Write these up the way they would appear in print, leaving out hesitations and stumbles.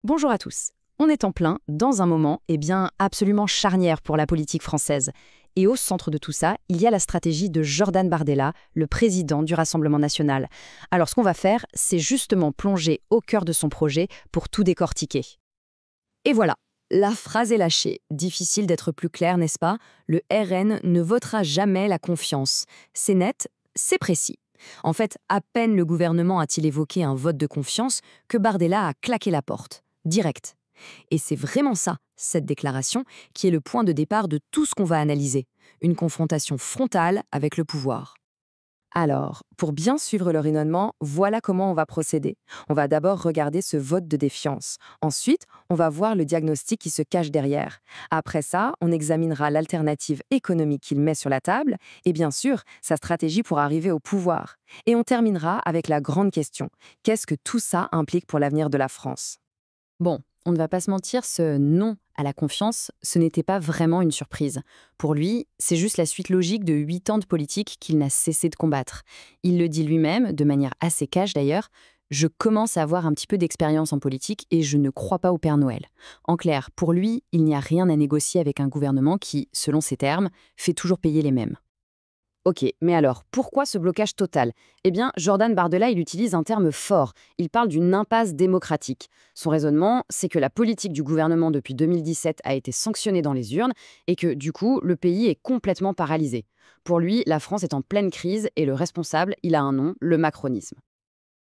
Bonjour à tous. On est en plein dans un moment absolument charnière pour la politique française. Et au centre de tout ça, il y a la stratégie de Jordan Bardella, le président du Rassemblement national. Alors ce qu'on va faire, c'est justement plonger au cœur de son projet pour tout décortiquer. Et voilà, la phrase est lâchée. Difficile d'être plus clair, n'est-ce pas? Le RN ne votera jamais la confiance. C'est net, c'est précis. En fait, à peine le gouvernement a-t-il évoqué un vote de confiance que Bardella a claqué la porte. Direct. Et c'est vraiment ça, cette déclaration, qui est le point de départ de tout ce qu'on va analyser. Une confrontation frontale avec le pouvoir. Alors, pour bien suivre le raisonnement, voilà comment on va procéder. On va d'abord regarder ce vote de défiance. Ensuite, on va voir le diagnostic qui se cache derrière. Après ça, on examinera l'alternative économique qu'il met sur la table et bien sûr, sa stratégie pour arriver au pouvoir. Et on terminera avec la grande question. Qu'est-ce que tout ça implique pour l'avenir de la France? Bon, on ne va pas se mentir, ce non à la confiance, ce n'était pas vraiment une surprise. Pour lui, c'est juste la suite logique de 8 ans de politique qu'il n'a cessé de combattre. Il le dit lui-même, de manière assez cash d'ailleurs, je commence à avoir un petit peu d'expérience en politique et je ne crois pas au Père Noël. En clair, pour lui, il n'y a rien à négocier avec un gouvernement qui, selon ses termes, fait toujours payer les mêmes. Ok, mais alors, pourquoi ce blocage total? Eh bien, Jordan Bardella, il utilise un terme fort. Il parle d'une impasse démocratique. Son raisonnement, c'est que la politique du gouvernement depuis 2017 a été sanctionnée dans les urnes et que, du coup, le pays est complètement paralysé. Pour lui, la France est en pleine crise et le responsable, il a un nom, le macronisme.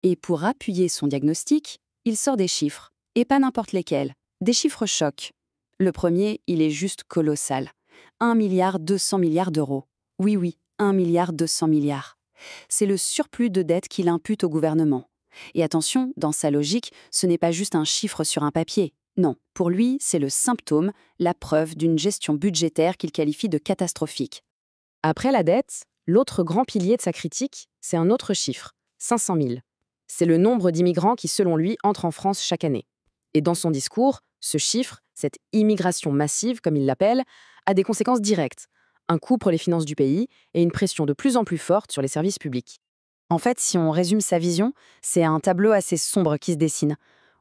Et pour appuyer son diagnostic, il sort des chiffres, et pas n'importe lesquels. Des chiffres chocs. Le premier, il est juste colossal. 1,2 milliard d'euros. Oui, oui, 1,2 milliard. C'est le surplus de dette qu'il impute au gouvernement. Et attention, dans sa logique, ce n'est pas juste un chiffre sur un papier. Non, pour lui, c'est le symptôme, la preuve d'une gestion budgétaire qu'il qualifie de catastrophique. Après la dette, l'autre grand pilier de sa critique, c'est un autre chiffre, 500 000. C'est le nombre d'immigrants qui, selon lui, entrent en France chaque année. Et dans son discours, ce chiffre, cette immigration massive, comme il l'appelle, a des conséquences directes. Un coût pour les finances du pays et une pression de plus en plus forte sur les services publics. En fait, si on résume sa vision, c'est un tableau assez sombre qui se dessine.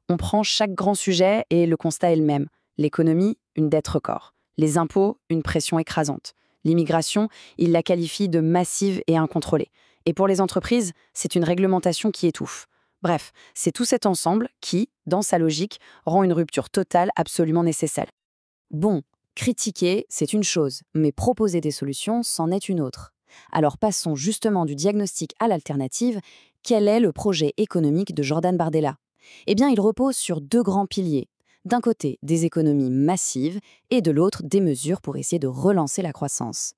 On prend chaque grand sujet et le constat est le même. L'économie, une dette record. Les impôts, une pression écrasante. L'immigration, il la qualifie de massive et incontrôlée. Et pour les entreprises, c'est une réglementation qui étouffe. Bref, c'est tout cet ensemble qui, dans sa logique, rend une rupture totale absolument nécessaire. Bon, critiquer, c'est une chose, mais proposer des solutions, c'en est une autre. Alors passons justement du diagnostic à l'alternative. Quel est le projet économique de Jordan Bardella? Eh bien, il repose sur deux grands piliers. D'un côté, des économies massives et de l'autre, des mesures pour essayer de relancer la croissance.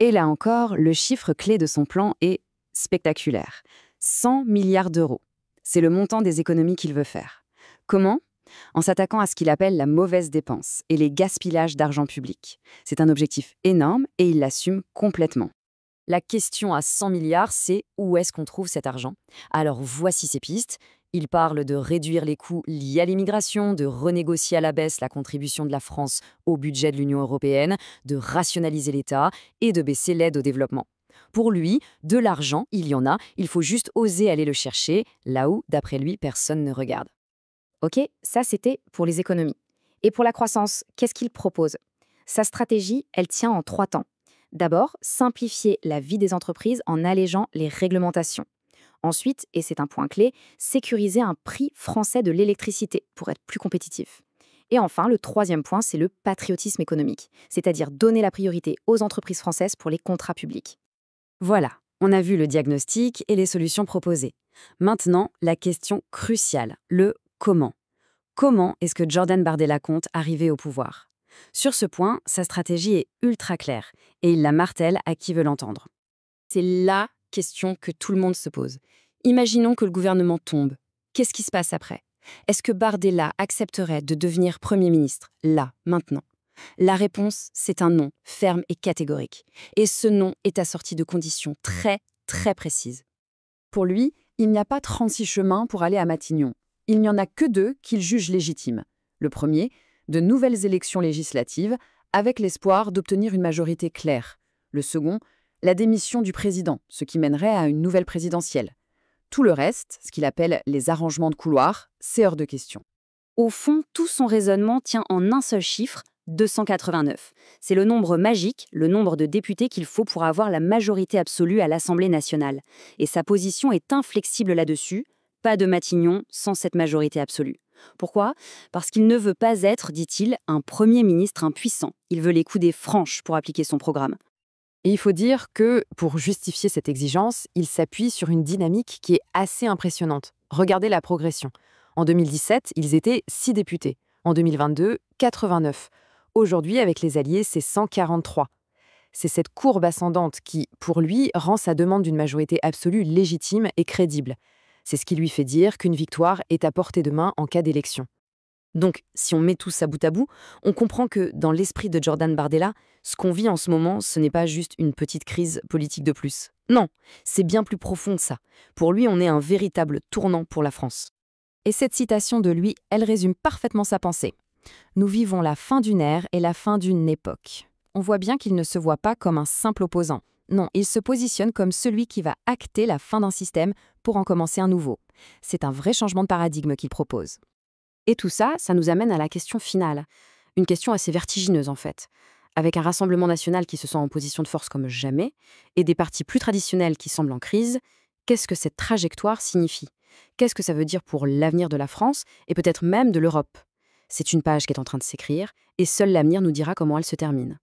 Et là encore, le chiffre clé de son plan est spectaculaire. 100 milliards d'euros. C'est le montant des économies qu'il veut faire. Comment? En s'attaquant à ce qu'il appelle la mauvaise dépense et les gaspillages d'argent public. C'est un objectif énorme et il l'assume complètement. La question à 100 milliards, c'est où est-ce qu'on trouve cet argent? Alors voici ses pistes. Il parle de réduire les coûts liés à l'immigration, de renégocier à la baisse la contribution de la France au budget de l'Union européenne, de rationaliser l'État et de baisser l'aide au développement. Pour lui, de l'argent, il y en a, il faut juste oser aller le chercher, là où, d'après lui, personne ne regarde. Ok, ça c'était pour les économies. Et pour la croissance, qu'est-ce qu'il propose? Sa stratégie, elle tient en 3 temps. D'abord, simplifier la vie des entreprises en allégeant les réglementations. Ensuite, et c'est un point clé, sécuriser un prix français de l'électricité pour être plus compétitif. Et enfin, le troisième point, c'est le patriotisme économique, c'est-à-dire donner la priorité aux entreprises françaises pour les contrats publics. Voilà, on a vu le diagnostic et les solutions proposées. Maintenant, la question cruciale, le comment. Comment est-ce que Jordan Bardella compte arriver au pouvoir? Sur ce point, sa stratégie est ultra claire et il la martèle à qui veut l'entendre. C'est la question que tout le monde se pose. Imaginons que le gouvernement tombe. Qu'est-ce qui se passe après? Est-ce que Bardella accepterait de devenir Premier ministre, là, maintenant? La réponse, c'est un non, ferme et catégorique. Et ce non est assorti de conditions très, très précises. Pour lui, il n'y a pas 36 chemins pour aller à Matignon. Il n'y en a que deux qu'il juge légitimes. Le premier, de nouvelles élections législatives, avec l'espoir d'obtenir une majorité claire. Le second, la démission du président, ce qui mènerait à une nouvelle présidentielle. Tout le reste, ce qu'il appelle les arrangements de couloir, c'est hors de question. Au fond, tout son raisonnement tient en un seul chiffre, 289. C'est le nombre magique, le nombre de députés qu'il faut pour avoir la majorité absolue à l'Assemblée nationale. Et sa position est inflexible là-dessus. Pas de Matignon sans cette majorité absolue. Pourquoi? Parce qu'il ne veut pas être, dit-il, un Premier ministre impuissant. Il veut les coups des franches pour appliquer son programme. Et il faut dire que, pour justifier cette exigence, il s'appuie sur une dynamique qui est assez impressionnante. Regardez la progression. En 2017, ils étaient 6 députés. En 2022, 89. Aujourd'hui, avec les Alliés, c'est 143. C'est cette courbe ascendante qui, pour lui, rend sa demande d'une majorité absolue légitime et crédible. C'est ce qui lui fait dire qu'une victoire est à portée de main en cas d'élection. Donc, si on met tout ça bout à bout, on comprend que, dans l'esprit de Jordan Bardella, ce qu'on vit en ce moment, ce n'est pas juste une petite crise politique de plus. Non, c'est bien plus profond que ça. Pour lui, on est un véritable tournant pour la France. Et cette citation de lui, elle résume parfaitement sa pensée. Nous vivons la fin d'une ère et la fin d'une époque. On voit bien qu'il ne se voit pas comme un simple opposant. Non, il se positionne comme celui qui va acter la fin d'un système pour en commencer un nouveau. C'est un vrai changement de paradigme qu'il propose. Et tout ça, ça nous amène à la question finale. Une question assez vertigineuse en fait. Avec un Rassemblement national qui se sent en position de force comme jamais, et des partis plus traditionnels qui semblent en crise, qu'est-ce que cette trajectoire signifie? Qu'est-ce que ça veut dire pour l'avenir de la France, et peut-être même de l'Europe? C'est une page qui est en train de s'écrire, et seul l'avenir nous dira comment elle se termine.